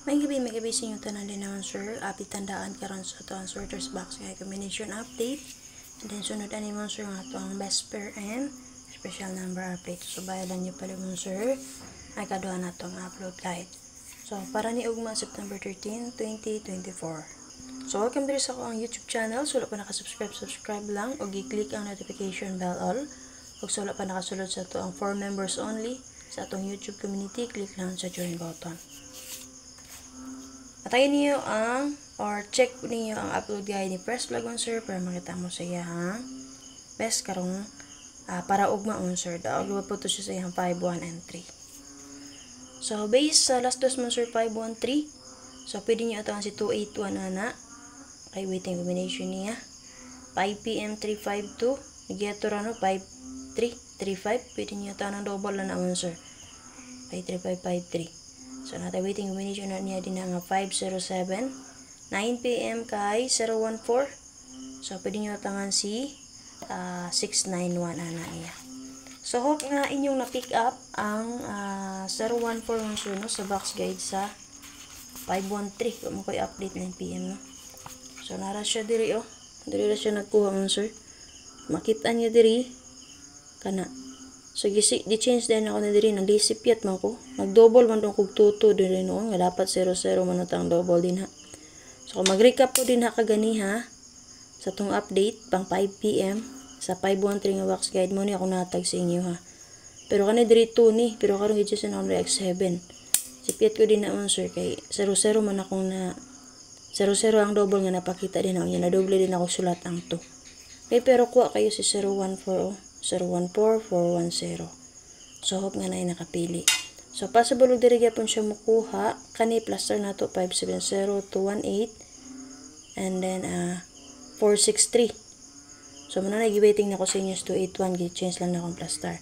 May gabi sa inyo tanan din naman sir. Apit tandaan karon sa ito ang sorters box kaya combination update. And then sunod ani mo sir nga ito ang best pair and special number update. So bayadan nyo pala mo sir. Ay kaduha na ito ang upload guide. So para ni ugma September 13, 2024. So welcome diri sa ako ang YouTube channel. So wala pa subscribe lang o i-click ang notification bell all. Kung wala pa nakasulod sa ito ang 4 members only sa atong YouTube community, click lang sa join button. Atayin niyo ang or check niyo ang upload guide ni Press Vlog on sir para makita mo sa iyang best karong para ugma on sir. Daog ba po to siya sa iyang 5, 1, and 3. So based sa last dos mo sir 5, 1, 3. So pwede niyo ito ang si 281 ana. Kay waiting combination niya. 5 PM 352. Nagyato ra no 5 3 35. Pwede niyo ito ang double na on sir. 5 3 5 5 3. So, natin waiting combination na niya din nga 507. 9 PM kay 014. So, pwede nyo tangan si 691 ana niya. So, hope nga inyong na-pick up ang 014 no, sa box guide sa 513. Kung mo ko'y update 9 PM no. So, nara siya diri oh. Diri na siya nagkuha mo sir. Makita niya diri kana. So, di-change din ako na diri. Nag-disipyat man ko. Nag-double man doon kong tuto diri noon. Nga dapat 0-0 man ang double din ha. So, mag-recap po din ha kagani ha. Sa tong update, pang 5 PM. Sa 513 nga box guide mo ni ako natag sa inyo ha. Pero kanina diri 2 ni. Pero karong hidyo sa number X7. Sipyat ko din naman sir. Kay 0-0 man akong na 0-0 ang double nga napakita din ako. Yan, na-double din ako sulat ang 2. Okay, pero kuha kayo si 014 oh. 014-410. So, hope nga na nakapili. So, possible og diri gyapon siya mukuha. Kani plaster na to 570-218. And then, 463. So, muna nag-waiting na ko sa inyo 281. Gi-change lang na akong plaster.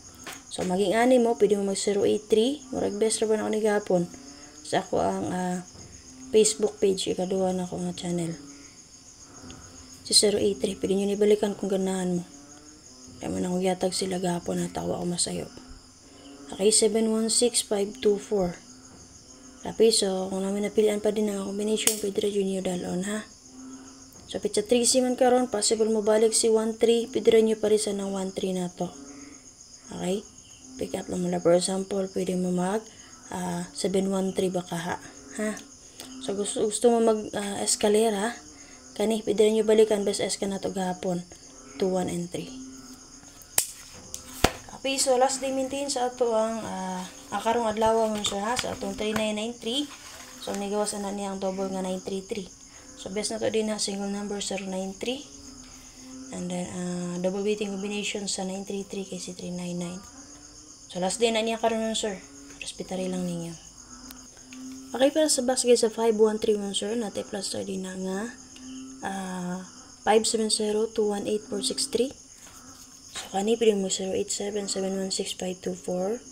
So, maging ani mo, pwede mo mag 083. Murag best ra ba na ako ni gapon. Sa ako ang Facebook page. Ikaduha na ako nga channel. Si 083. Pwede nyo nibalikan kung ganahan mo. Kaya man akong yatag sila gapon na tawa ako masayo. Okay, 716-524. Tapi, so, kung namin napilian pa din ang combination, pwede rin nyo dalon, ha? So, pitsa 3C man karon, possible mo balik si 1-3, pwede rin nyo parisan ng 1-3 na to. Okay? Pick up lang mula. For example, pwede mo mag 7-1-3 baka ha. So, gusto mo mag-escalera, kani, pwede rin nyo balikan, best eska na to gapon. 2, 1, and 3. Okay, so last day maintain sa ato ang karong adlaw mo siya ha, sa atong 3993. So nigawas na niya ang double nga 933. So best na to din ha, single number 093. And then double waiting combination sa 933 kay si 399. So last day na niya karon sir. Respetary lang ninyo. Okay, para sa box guys sa 5131 sir, natin plus to din na nga 570-218-463. So, kani, pwede mo 087-716-524.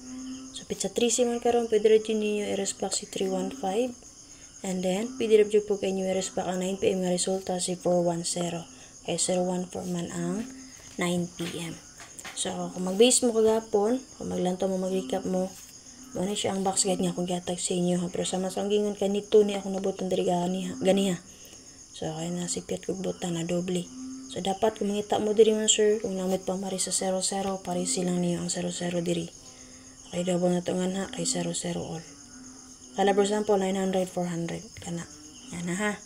So, pizza 3C man karon pwede rin ninyo i-respect si 315. And then, pwede rin po kayo i-respect ang 9 PM nga resulta si 410. Kaya 014 man ang 9 PM. So, kung mag-base mo kagapon, kung maglanto mo, mag-recap mo, muna siya ang box guide nga kung gatag sa inyo. Pero sa masanggingon kanito ni ako nabutang diri ganiha. So, kaya nasipyat kong butan na doble. So, dapat kung mangita mo diri man sir, kung namit pa mari sa 0-0, pari silang niyo ang 0-0 diri. Okay, double na ito nga na, kay 0-0 all. Kala for example, 900-400, kana. Yan na ha.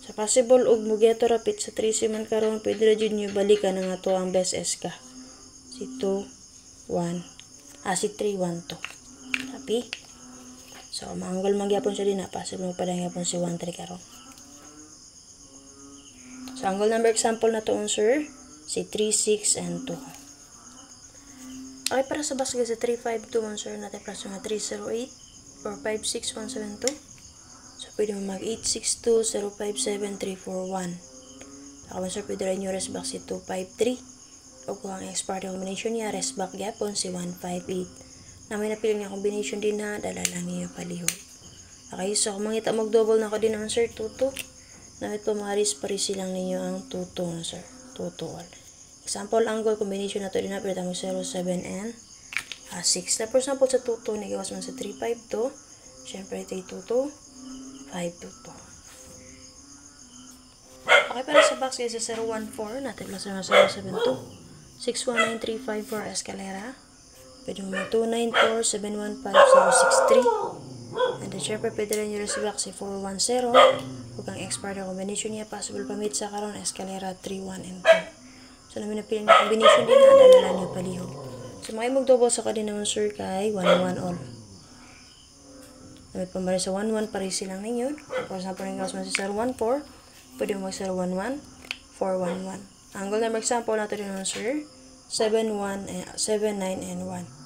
So, possible, og mugeto rapit sa 3C man karon, pwede na dyan nyo balikan nga to ang best eska. Si 2-1, si 3-1-2. Tapi, so, maanggol magyapon siya din na, possible mo pa lang yapon si 1-3 karon. So, angle number example na to sir, si 3, 6, and 2. Okay, para sa basket sa 352 sir, natin plus nga 308, 456, 172. So, pwede mo mag 862, 057, 341. Ako sir, pwede rin yung rest back si 253. O kung ang expert combination niya, rest back yapon si 158. Na may napiling niya combination din na, dala lang niyo palihog. Okay, so kung mangita mag-double na ako din naman sir, 2-2. Namit po maris parisi lang ninyo ang 2-2 na sir. 2-2 all. Example, angle combination na to din na. Pero mo 0, 7, and 6. Na for example, sa 2-2, nagawas man sa 3-5-2. Siyempre, ito 2-2. 522. Okay, para sa box guys, sa 014, natin plus na 072. 619354 Escalera. Pwede mo 294-715-063. And then, syempre, pwede rin yung receive box si 410. Kung ang expired combination niya, possible pamit sa karon Escalera 31 and 2. So, namin napili na combination din na dalalan niyo palihog. So, mga mag-double sa kadin naman sir kay 1-1 all. Damit pa ba rin sa 1-1, pares silang ninyo. For example, rin kaos man si 014, pwede mo mag 011, 411. Angle number example natin din naman sir, 7-9 and 1.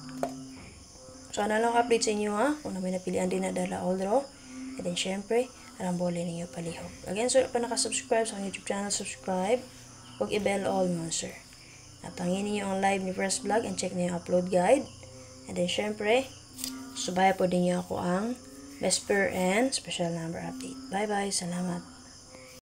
So, ano lang update sa inyo ha? Kung namin napilian din na dala all draw. And then, syempre, arambole ninyo palihog. Again, sir, pa nakasubscribe sa YouTube channel, subscribe. Huwag i-bell all mo, sir. At tangin niyo ang live ni First Vlog and check niyo yung upload guide. And then, syempre, subaya po din niyo ako ang best pair and special number update. Bye-bye. Salamat.